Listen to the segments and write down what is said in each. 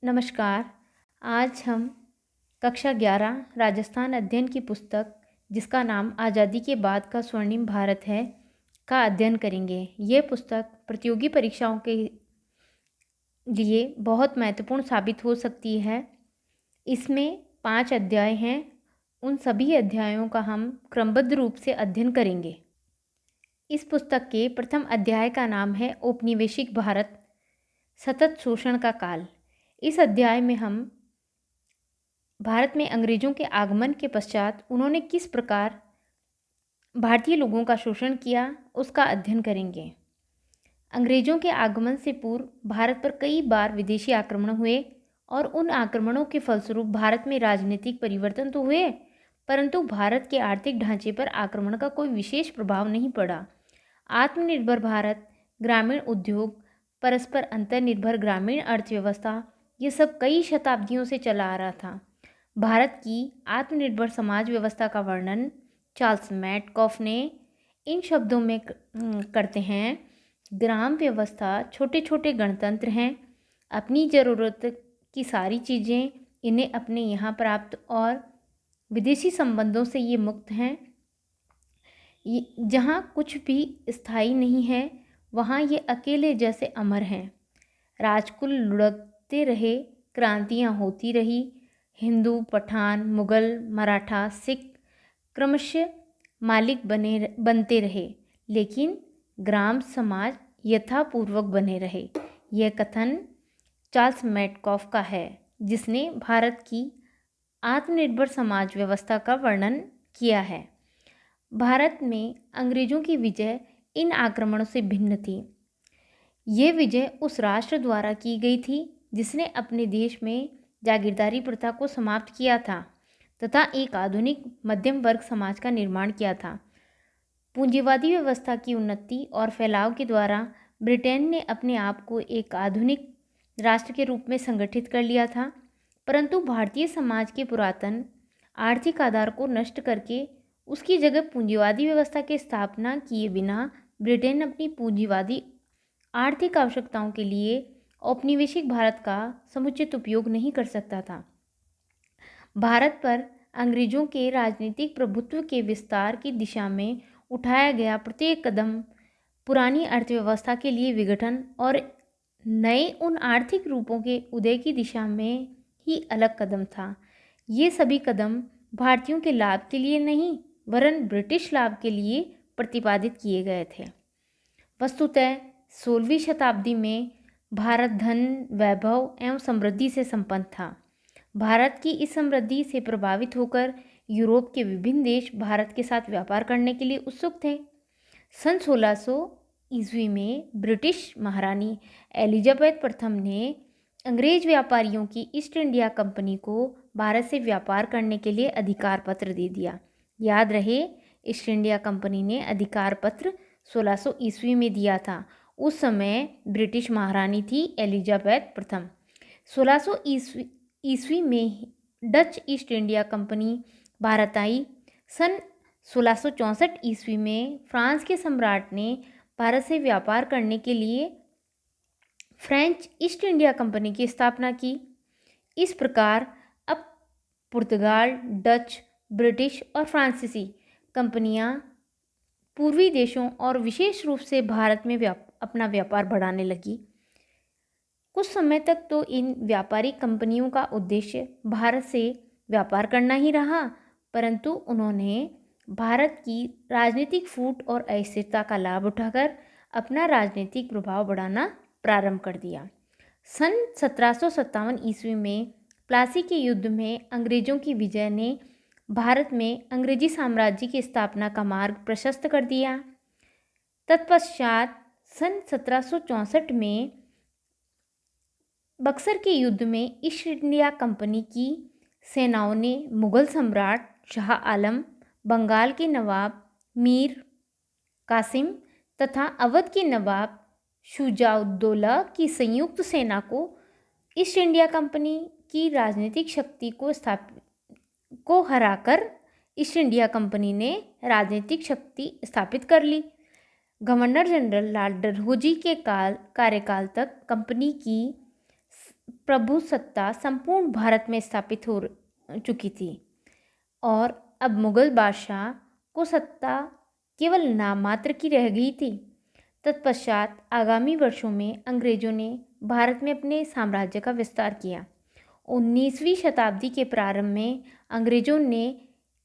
नमस्कार। आज हम कक्षा 11 राजस्थान अध्ययन की पुस्तक जिसका नाम आज़ादी के बाद का स्वर्णिम भारत है का अध्ययन करेंगे। ये पुस्तक प्रतियोगी परीक्षाओं के लिए बहुत महत्वपूर्ण साबित हो सकती है। इसमें 5 अध्याय हैं। उन सभी अध्यायों का हम क्रमबद्ध रूप से अध्ययन करेंगे। इस पुस्तक के प्रथम अध्याय का नाम है औपनिवेशिक भारत, सतत शोषण का काल। इस अध्याय में हम भारत में अंग्रेजों के आगमन के पश्चात उन्होंने किस प्रकार भारतीय लोगों का शोषण किया उसका अध्ययन करेंगे। अंग्रेजों के आगमन से पूर्व भारत पर कई बार विदेशी आक्रमण हुए और उन आक्रमणों के फलस्वरूप भारत में राजनीतिक परिवर्तन तो हुए, परंतु भारत के आर्थिक ढांचे पर आक्रमण का कोई विशेष प्रभाव नहीं पड़ा। आत्मनिर्भर भारत, ग्रामीण उद्योग, परस्पर अंतर्निर्भर ग्रामीण अर्थव्यवस्था, ये सब कई शताब्दियों से चला आ रहा था। भारत की आत्मनिर्भर समाज व्यवस्था का वर्णन चार्ल्स मैटकॉफ ने इन शब्दों में करते हैं। ग्राम व्यवस्था छोटे छोटे गणतंत्र हैं, अपनी ज़रूरत की सारी चीज़ें इन्हें अपने यहाँ प्राप्त और विदेशी संबंधों से ये मुक्त हैं। जहाँ कुछ भी स्थायी नहीं है वहाँ ये अकेले जैसे अमर हैं। राजकुल लुढ़कते रहे, क्रांतियाँ होती रही, हिंदू, पठान, मुगल, मराठा, सिख क्रमशः मालिक बनते रहे, लेकिन ग्राम समाज यथापूर्वक बने रहे। यह कथन चार्ल्स मैटकॉफ का है, जिसने भारत की आत्मनिर्भर समाज व्यवस्था का वर्णन किया है। भारत में अंग्रेजों की विजय इन आक्रमणों से भिन्न थी। ये विजय उस राष्ट्र द्वारा की गई थी जिसने अपने देश में जागीरदारी प्रथा को समाप्त किया था तथा एक आधुनिक मध्यम वर्ग समाज का निर्माण किया था। पूंजीवादी व्यवस्था की उन्नति और फैलाव के द्वारा ब्रिटेन ने अपने आप को एक आधुनिक राष्ट्र के रूप में संगठित कर लिया था, परंतु भारतीय समाज के पुरातन आर्थिक आधार को नष्ट करके उसकी जगह पूंजीवादी व्यवस्था की स्थापना किए बिना ब्रिटेन अपनी पूंजीवादी आर्थिक आवश्यकताओं के लिए औपनिवेशिक भारत का समुचित उपयोग नहीं कर सकता था। भारत पर अंग्रेजों के राजनीतिक प्रभुत्व के विस्तार की दिशा में उठाया गया प्रत्येक कदम पुरानी अर्थव्यवस्था के लिए विघटन और नए उन आर्थिक रूपों के उदय की दिशा में ही अलग कदम था। ये सभी कदम भारतीयों के लाभ के लिए नहीं वरन ब्रिटिश लाभ के लिए प्रतिपादित किए गए थे। वस्तुतः 16वीं शताब्दी में भारत धन, वैभव एवं समृद्धि से संपन्न था। भारत की इस समृद्धि से प्रभावित होकर यूरोप के विभिन्न देश भारत के साथ व्यापार करने के लिए उत्सुक थे। सन 1600 ईस्वी में ब्रिटिश महारानी एलिजाबेथ प्रथम ने अंग्रेज व्यापारियों की ईस्ट इंडिया कंपनी को भारत से व्यापार करने के लिए अधिकार पत्र दे दिया। याद रहे, ईस्ट इंडिया कंपनी ने अधिकार पत्र 1600 ईस्वी में दिया था। उस समय ब्रिटिश महारानी थी एलिजाबेथ प्रथम। 1600 ईस्वी में Dutch East India Company Bharat आई। सन 1664 ईस्वी में फ्रांस के सम्राट ने भारत से व्यापार करने के लिए फ्रेंच ईस्ट इंडिया कंपनी की स्थापना की। इस प्रकार अब पुर्तगाल, डच, ब्रिटिश और फ्रांसीसी कंपनियां पूर्वी देशों और विशेष रूप से भारत में अपना व्यापार बढ़ाने लगी। कुछ समय तक तो इन व्यापारिक कंपनियों का उद्देश्य भारत से व्यापार करना ही रहा, परंतु उन्होंने भारत की राजनीतिक फूट और अस्थिरता का लाभ उठाकर अपना राजनीतिक प्रभाव बढ़ाना प्रारंभ कर दिया। सन 1757 ईस्वी में प्लासी के युद्ध में अंग्रेजों की विजय ने भारत में अंग्रेजी साम्राज्य की स्थापना का मार्ग प्रशस्त कर दिया। तत्पश्चात सन 1764 में बक्सर के युद्ध में ईस्ट इंडिया कंपनी की सेनाओं ने मुगल सम्राट शाह आलम, बंगाल के नवाब मीर कासिम तथा अवध के नवाब शुजाउद्दौला की संयुक्त सेना को ईस्ट इंडिया कंपनी की राजनीतिक शक्ति को हराकर ईस्ट इंडिया कंपनी ने राजनीतिक शक्ति स्थापित कर ली। गवर्नर जनरल लॉर्ड डलहौजी के कार्यकाल तक कंपनी की प्रभुसत्ता संपूर्ण भारत में स्थापित हो चुकी थी और अब मुगल बादशाह को सत्ता केवल नाममात्र की रह गई थी। तत्पश्चात आगामी वर्षों में अंग्रेजों ने भारत में अपने साम्राज्य का विस्तार किया। 19वीं शताब्दी के प्रारंभ में अंग्रेजों ने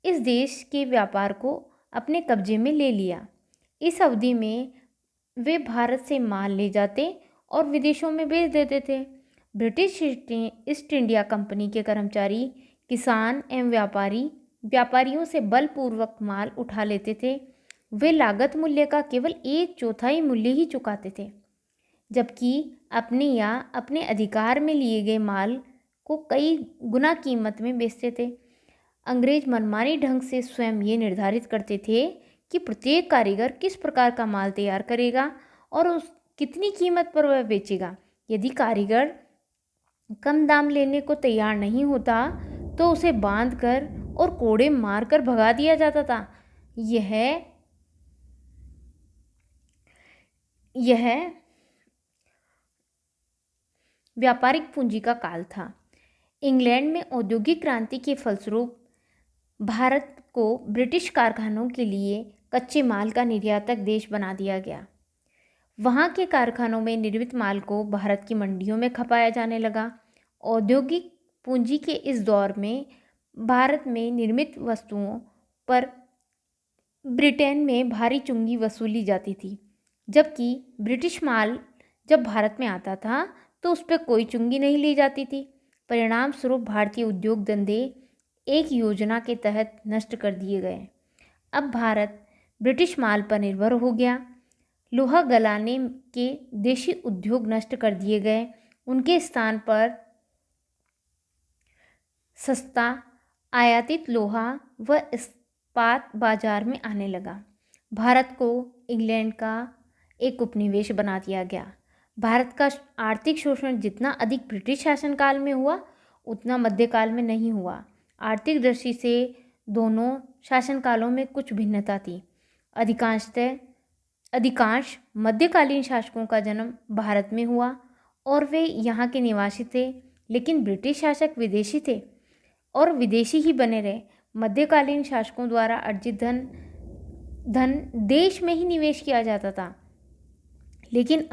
इस देश के व्यापार को अपने कब्जे में ले लिया। इस अवधि में वे भारत से माल ले जाते और विदेशों में बेच देते थे। ब्रिटिश ईस्ट इंडिया कंपनी के कर्मचारी, किसान एवं व्यापारियों से बलपूर्वक माल उठा लेते थे। वे लागत मूल्य का केवल 1/4 मूल्य ही चुकाते थे, जबकि अपने या अपने अधिकार में लिए गए माल को कई गुना कीमत में बेचते थे। अंग्रेज मनमानी ढंग से स्वयं ये निर्धारित करते थे कि प्रत्येक कारीगर किस प्रकार का माल तैयार करेगा और उस कितनी कीमत पर वह बेचेगा। यदि कारीगर कम दाम लेने को तैयार नहीं होता तो उसे बांधकर और कोड़े मारकर भगा दिया जाता था। यह व्यापारिक पूंजी का काल था। इंग्लैंड में औद्योगिक क्रांति के फलस्वरूप भारत को ब्रिटिश कारखानों के लिए कच्चे माल का निर्यातक देश बना दिया गया। वहाँ के कारखानों में निर्मित माल को भारत की मंडियों में खपाया जाने लगा। औद्योगिक पूंजी के इस दौर में भारत में निर्मित वस्तुओं पर ब्रिटेन में भारी चुंगी वसूली जाती थी, जबकि ब्रिटिश माल जब भारत में आता था तो उस पर कोई चुंगी नहीं ली जाती थी। परिणाम स्वरूप भारतीय उद्योग धंधे एक योजना के तहत नष्ट कर दिए गए। अब भारत ब्रिटिश माल पर निर्भर हो गया। लोहा गलाने के देशी उद्योग नष्ट कर दिए गए। उनके स्थान पर सस्ता आयातित लोहा व इस्पात बाजार में आने लगा। भारत को इंग्लैंड का एक उपनिवेश बना दिया गया। भारत का आर्थिक शोषण जितना अधिक ब्रिटिश शासनकाल में हुआ उतना मध्यकाल में नहीं हुआ। आर्थिक दृष्टि से दोनों शासनकालों में कुछ भिन्नता थी। अधिकांश मध्यकालीन शासकों का जन्म भारत में हुआ और वे यहाँ के निवासी थे, लेकिन ब्रिटिश शासक विदेशी थे और विदेशी ही बने रहे। मध्यकालीन शासकों द्वारा अर्जित धन देश में ही निवेश किया जाता था, लेकिन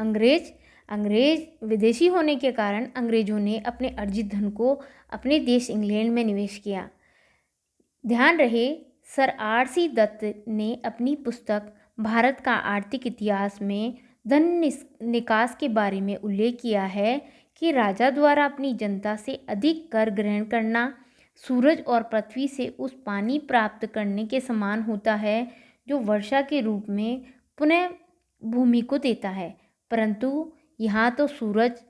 अंग्रेज विदेशी होने के कारण अंग्रेजों ने अपने अर्जित धन को अपने देश इंग्लैंड में निवेश किया। ध्यान रहे, सर R.C. दत्त ने अपनी पुस्तक भारत का आर्थिक इतिहास में धन निकास के बारे में उल्लेख किया है कि राजा द्वारा अपनी जनता से अधिक कर ग्रहण करना सूरज और पृथ्वी से उस पानी प्राप्त करने के समान होता है जो वर्षा के रूप में पुनः भूमि को देता है। परंतु यहाँ तो सूरज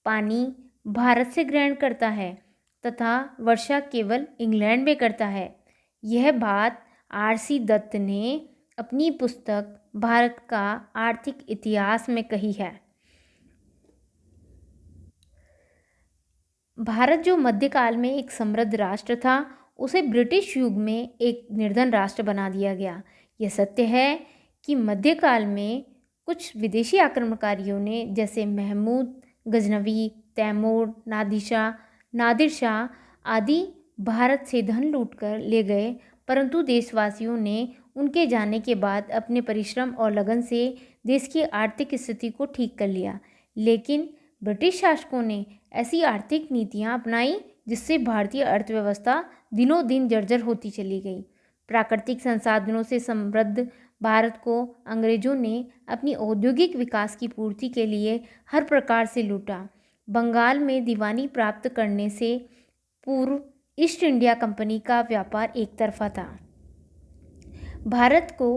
पानी भारत से ग्रहण करता है तथा वर्षा केवल इंग्लैंड में करता है। यह बात R.C. दत्त ने अपनी पुस्तक भारत का आर्थिक इतिहास में कही है। भारत जो मध्यकाल में एक समृद्ध राष्ट्र था, उसे ब्रिटिश युग में एक निर्धन राष्ट्र बना दिया गया। यह सत्य है कि मध्यकाल में कुछ विदेशी आक्रमणकारियों ने, जैसे महमूद गजनवी, तैमूर, नादिर शाह आदि, भारत से धन लूटकर ले गए, परंतु देशवासियों ने उनके जाने के बाद अपने परिश्रम और लगन से देश की आर्थिक स्थिति को ठीक कर लिया। लेकिन ब्रिटिश शासकों ने ऐसी आर्थिक नीतियां अपनाई जिससे भारतीय अर्थव्यवस्था दिनों दिन जर्जर होती चली गई। प्राकृतिक संसाधनों से समृद्ध भारत को अंग्रेजों ने अपनी औद्योगिक विकास की पूर्ति के लिए हर प्रकार से लूटा। बंगाल में दीवानी प्राप्त करने से पूर्व ईस्ट इंडिया कंपनी का व्यापार एक तरफा था। भारत को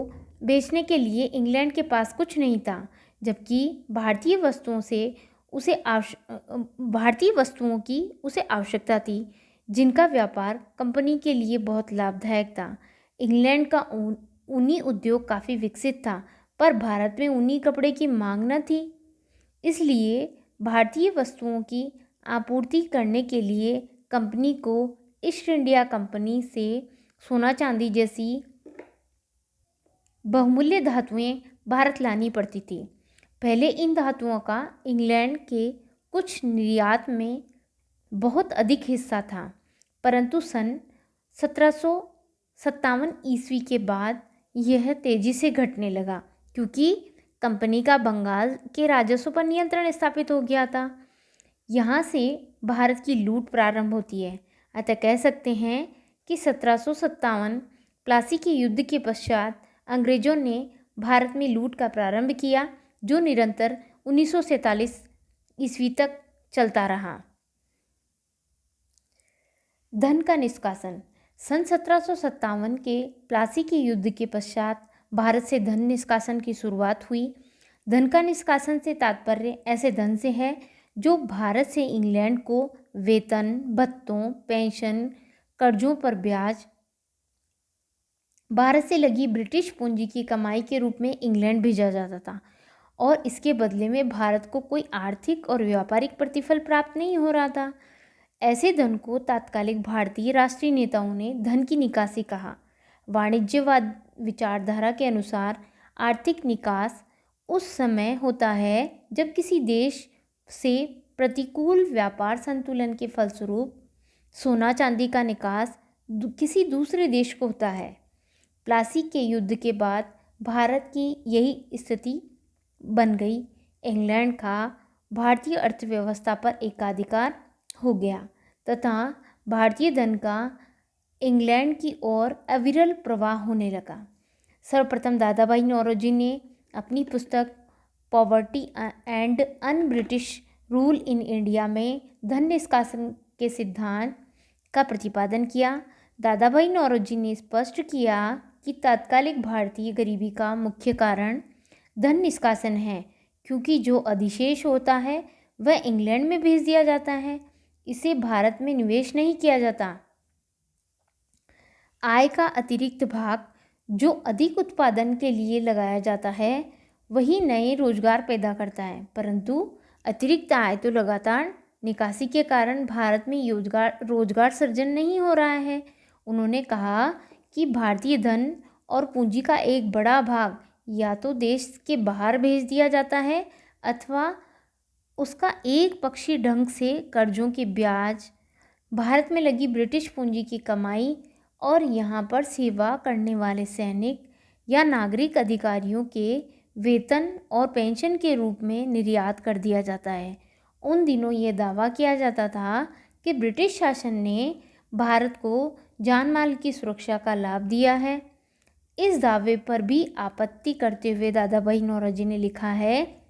बेचने के लिए इंग्लैंड के पास कुछ नहीं था, जबकि भारतीय वस्तुओं की उसे आवश्यकता थी, जिनका व्यापार कंपनी के लिए बहुत लाभदायक था। इंग्लैंड का ऊनी उद्योग काफ़ी विकसित था, पर भारत में ऊनी कपड़े की मांग न थी। इसलिए भारतीय वस्तुओं की आपूर्ति करने के लिए कंपनी को ईस्ट इंडिया कंपनी से सोना चांदी जैसी बहुमूल्य धातुएं भारत लानी पड़ती थी। पहले इन धातुओं का इंग्लैंड के कुछ निर्यात में बहुत अधिक हिस्सा था, परंतु सन 1757 ईस्वी के बाद यह तेजी से घटने लगा क्योंकि कंपनी का बंगाल के राजस्व पर नियंत्रण स्थापित हो गया था। यहाँ से भारत की लूट प्रारंभ होती है। अतः कह सकते हैं कि 1757 प्लासी के युद्ध के पश्चात अंग्रेजों ने भारत में लूट का प्रारंभ किया, जो निरंतर 1947 ईस्वी तक चलता रहा। धन का निष्कासन। सन 1757 के प्लासी के युद्ध के पश्चात भारत से धन निष्कासन की शुरुआत हुई। धन का निष्कासन से तात्पर्य ऐसे धन से है जो भारत से इंग्लैंड को वेतन, भत्तों, पेंशन, कर्जों पर ब्याज, भारत से लगी ब्रिटिश पूंजी की कमाई के रूप में इंग्लैंड भेजा जाता था और इसके बदले में भारत को कोई आर्थिक और व्यापारिक प्रतिफल प्राप्त नहीं हो रहा था। ऐसे धन को तात्कालिक भारतीय राष्ट्रीय नेताओं ने धन की निकासी कहा। वाणिज्यवाद विचारधारा के अनुसार आर्थिक निकास उस समय होता है जब किसी देश से प्रतिकूल व्यापार संतुलन के फलस्वरूप सोना चांदी का निकास किसी दूसरे देश को होता है। प्लासी के युद्ध के बाद भारत की यही स्थिति बन गई। इंग्लैंड का भारतीय अर्थव्यवस्था पर एकाधिकार हो गया तथा भारतीय धन का इंग्लैंड की ओर अविरल प्रवाह होने लगा। सर्वप्रथम दादा भाई नौरोजी ने अपनी पुस्तक poverty and un British rule in India में धन निष्कासन के सिद्धांत का प्रतिपादन किया। दादा भाई नौरोजी ने स्पष्ट किया कि तात्कालिक भारतीय गरीबी का मुख्य कारण धन निष्कासन है, क्योंकि जो अधिशेष होता है वह इंग्लैंड में भेज दिया जाता है, इसे भारत में निवेश नहीं किया जाता। आय का अतिरिक्त भाग जो अधिक उत्पादन के लिए लगाया जाता है वही नए रोजगार पैदा करता है, परंतु अतिरिक्त आय तो लगातार निकासी के कारण भारत में रोजगार सृजन नहीं हो रहा है। उन्होंने कहा कि भारतीय धन और पूंजी का एक बड़ा भाग या तो देश के बाहर भेज दिया जाता है अथवा उसका एक पक्षी ढंग से कर्जों के ब्याज, भारत में लगी ब्रिटिश पूंजी की कमाई और यहाँ पर सेवा करने वाले सैनिक या नागरिक अधिकारियों के वेतन और पेंशन के रूप में निर्यात कर दिया जाता है। उन दिनों ये दावा किया जाता था कि ब्रिटिश शासन ने भारत को जान माल की सुरक्षा का लाभ दिया है। इस दावे पर भी आपत्ति करते हुए दादा भाई नौरोजी ने लिखा है,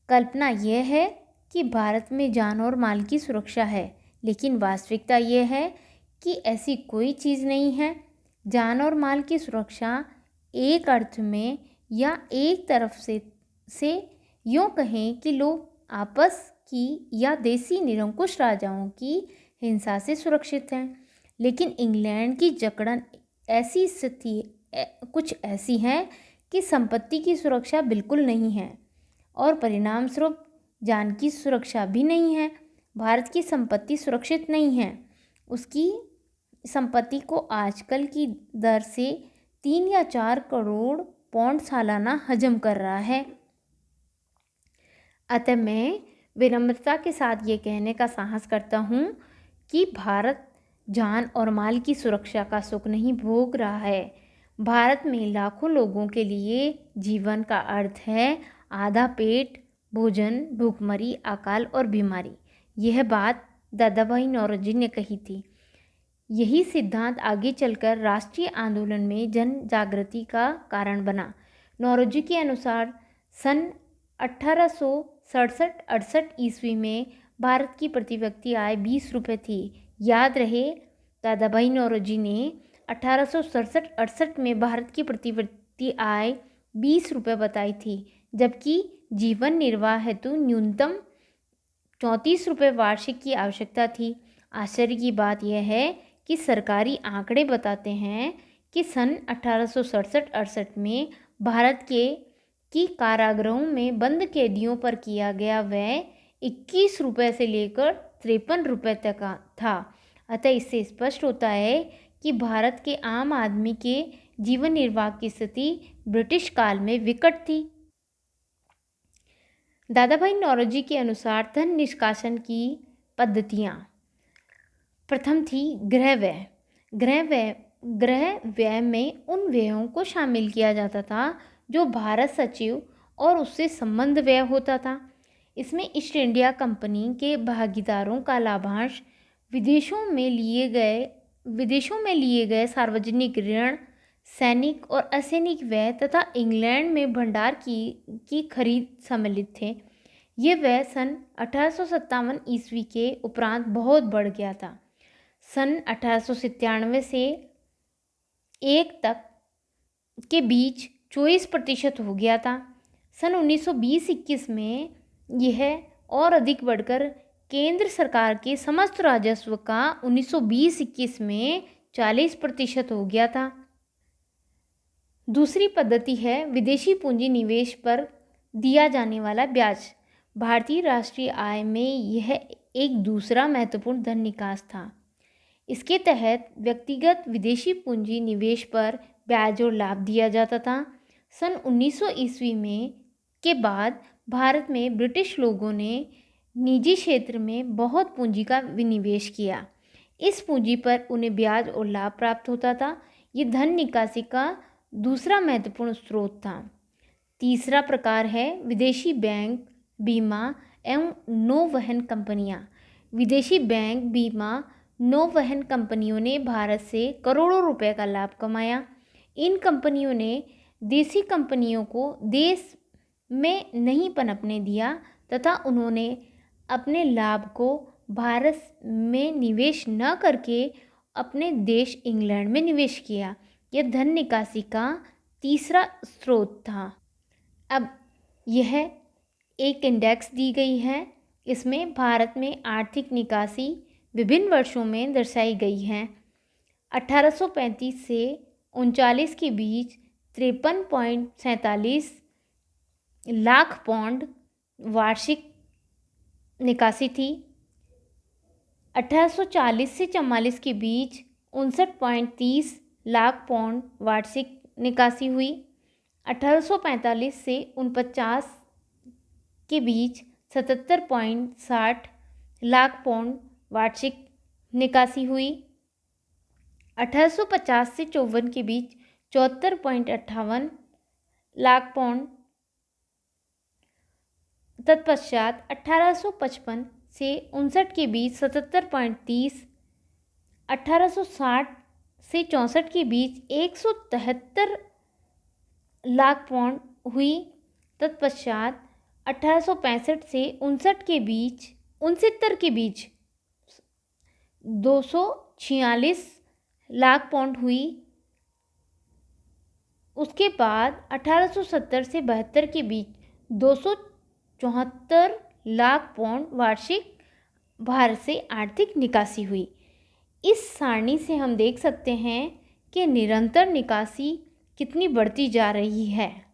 कल्पना यह है कि भारत में जान और माल की सुरक्षा है, लेकिन वास्तविकता यह है कि ऐसी कोई चीज़ नहीं है। जान और माल की सुरक्षा एक अर्थ में या एक तरफ से यूँ कहें कि लोग आपस की या देसी निरंकुश राजाओं की हिंसा से सुरक्षित हैं, लेकिन इंग्लैंड की जकड़न ऐसी स्थिति कुछ ऐसी है कि संपत्ति की सुरक्षा बिल्कुल नहीं है और परिणाम स्वरूप जान की सुरक्षा भी नहीं है। भारत की संपत्ति सुरक्षित नहीं है। उसकी संपत्ति को आजकल की दर से 3 या 4 करोड़ पौंड सालाना हजम कर रहा है। अतः मैं विनम्रता के साथ ये कहने का साहस करता हूँ कि भारत जान और माल की सुरक्षा का सुख नहीं भोग रहा है। भारत में लाखों लोगों के लिए जीवन का अर्थ है आधा पेट, भोजन, भूखमरी, अकाल और बीमारी। यह बात दादा भाई नौरोजी ने कही थी। यही सिद्धांत आगे चलकर राष्ट्रीय आंदोलन में जन जागृति का कारण बना। नौरोजी के अनुसार सन 1867-68 ईस्वी में भारत की प्रति व्यक्ति आय 20 रुपये थी। याद रहे, दादा भाई नौरोजी ने 1867-68 में भारत की प्रति व्यक्ति आय 20 रुपये बताई थी, जबकि जीवन निर्वाह हेतु न्यूनतम 34 रुपये वार्षिक की आवश्यकता थी। आश्चर्य की बात यह है कि सरकारी आंकड़े बताते हैं कि सन 1867-68 में भारत की कारागृहों में बंद कैदियों पर किया गया व्यय 21 रुपये से लेकर 53 रुपये तक था। अतः इससे स्पष्ट होता है कि भारत के आम आदमी के जीवन निर्वाह की स्थिति ब्रिटिश काल में विकट थी। दादा भाई नौरोजी के अनुसार धन निष्कासन की पद्धतियाँ। प्रथम थी गृह व्यय। गृह व्यय में उन व्ययों को शामिल किया जाता था जो भारत सचिव और उससे संबंध व्यय होता था। इसमें ईस्ट इंडिया कंपनी के भागीदारों का लाभांश, विदेशों में लिए गए सार्वजनिक ऋण, सैनिक और असैनिक व्यय तथा इंग्लैंड में भंडार की खरीद सम्मिलित थे। ये व्यय सन 1857 ईस्वी के उपरांत बहुत बढ़ गया था। सन 1897 से 1 तक के बीच 24% हो गया था। सन 1920-21 में यह और अधिक बढ़कर केंद्र सरकार के समस्त राजस्व का 1920-21 में 40% हो गया था। दूसरी पद्धति है विदेशी पूंजी निवेश पर दिया जाने वाला ब्याज। भारतीय राष्ट्रीय आय में यह एक दूसरा महत्वपूर्ण धन निकास था। इसके तहत व्यक्तिगत विदेशी पूंजी निवेश पर ब्याज और लाभ दिया जाता था। सन 1900 ईस्वी में के बाद भारत में ब्रिटिश लोगों ने निजी क्षेत्र में बहुत पूंजी का विनिवेश किया। इस पूंजी पर उन्हें ब्याज और लाभ प्राप्त होता था। ये धन निकासी का दूसरा महत्वपूर्ण स्रोत था। तीसरा प्रकार है विदेशी बैंक, बीमा एवं नौवहन कंपनियां। विदेशी बैंक, बीमा, नौवहन कंपनियों ने भारत से करोड़ों रुपए का लाभ कमाया। इन कंपनियों ने देसी कंपनियों को देश में नहीं पनपने दिया तथा उन्होंने अपने लाभ को भारत में निवेश न करके अपने देश इंग्लैंड में निवेश किया। यह धन निकासी का तीसरा स्रोत था। अब यह एक इंडेक्स दी गई है। इसमें भारत में आर्थिक निकासी विभिन्न वर्षों में दर्शाई गई है। 1835 से 39 के बीच 53.47 लाख पौंड वार्षिक निकासी थी। 1840 से 44 के बीच 59.30 लाख पौंड वार्षिक निकासी हुई। 1845 से 49 के बीच 77.60 लाख पौंड वार्षिक निकासी हुई। 1850 से 54 के बीच 74.58 लाख पौंड। तत्पश्चात 1855 से 59 के बीच 77.30, 1860 से 64 के बीच 173 लाख पौंड हुई। तत्पश्चात 1865 से 69 के बीच 246 लाख पौंड हुई। उसके बाद 1870 से 72 के बीच 274 लाख पौंड वार्षिक भारत से आर्थिक निकासी हुई। इस सारणी से हम देख सकते हैं कि निरंतर निकासी कितनी बढ़ती जा रही है।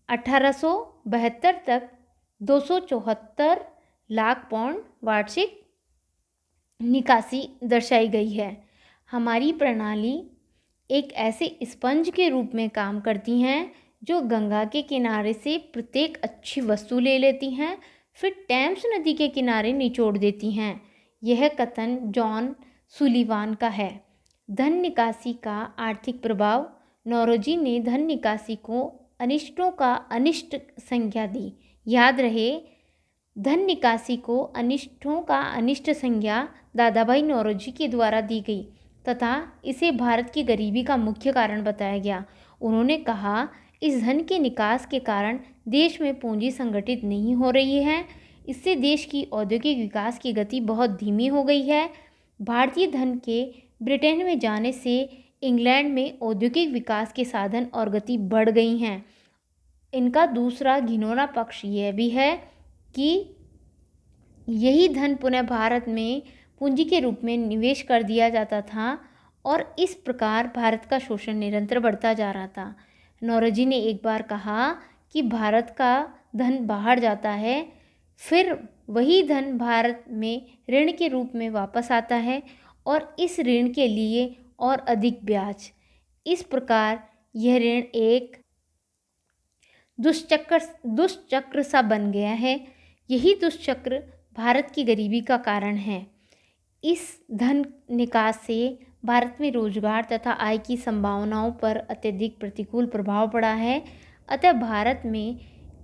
1872 तक 274 लाख पौंड वार्षिक निकासी दर्शाई गई है। हमारी प्रणाली एक ऐसे स्पंज के रूप में काम करती हैं जो गंगा के किनारे से प्रत्येक अच्छी वस्तु ले लेती हैं, फिर टेम्स नदी के किनारे निचोड़ देती हैं। यह कथन जॉन सुलिवान का है। धन निकासी का आर्थिक प्रभाव। नौरोजी ने धन निकासी को अनिष्टों का अनिष्ट संज्ञा दी। याद रहे, धन निकासी को अनिष्टों का अनिष्ट संज्ञा दादाभाई नौरोजी के द्वारा दी गई तथा इसे भारत की गरीबी का मुख्य कारण बताया गया। उन्होंने कहा, इस धन के निकास के कारण देश में पूंजी संगठित नहीं हो रही है। इससे देश की औद्योगिक विकास की गति बहुत धीमी हो गई है। भारतीय धन के ब्रिटेन में जाने से इंग्लैंड में औद्योगिक विकास के साधन और गति बढ़ गई हैं। इनका दूसरा घिनौना पक्ष यह भी है कि यही धन पुनः भारत में पूंजी के रूप में निवेश कर दिया जाता था और इस प्रकार भारत का शोषण निरंतर बढ़ता जा रहा था। नौरोजी ने एक बार कहा कि भारत का धन बाहर जाता है, फिर वही धन भारत में ऋण के रूप में वापस आता है और इस ऋण के लिए और अधिक ब्याज। इस प्रकार यह ऋण एक दुष्चक्र सा बन गया है। यही दुष्चक्र भारत की गरीबी का कारण है। इस धन निकास से भारत में रोजगार तथा आय की संभावनाओं पर अत्यधिक प्रतिकूल प्रभाव पड़ा है। अतः भारत में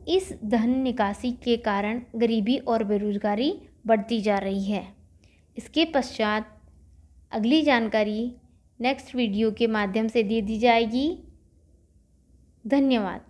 इस धन निकासी के कारण गरीबी और बेरोजगारी बढ़ती जा रही है। इसके पश्चात अगली जानकारी नेक्स्ट वीडियो के माध्यम से दे दी जाएगी। धन्यवाद।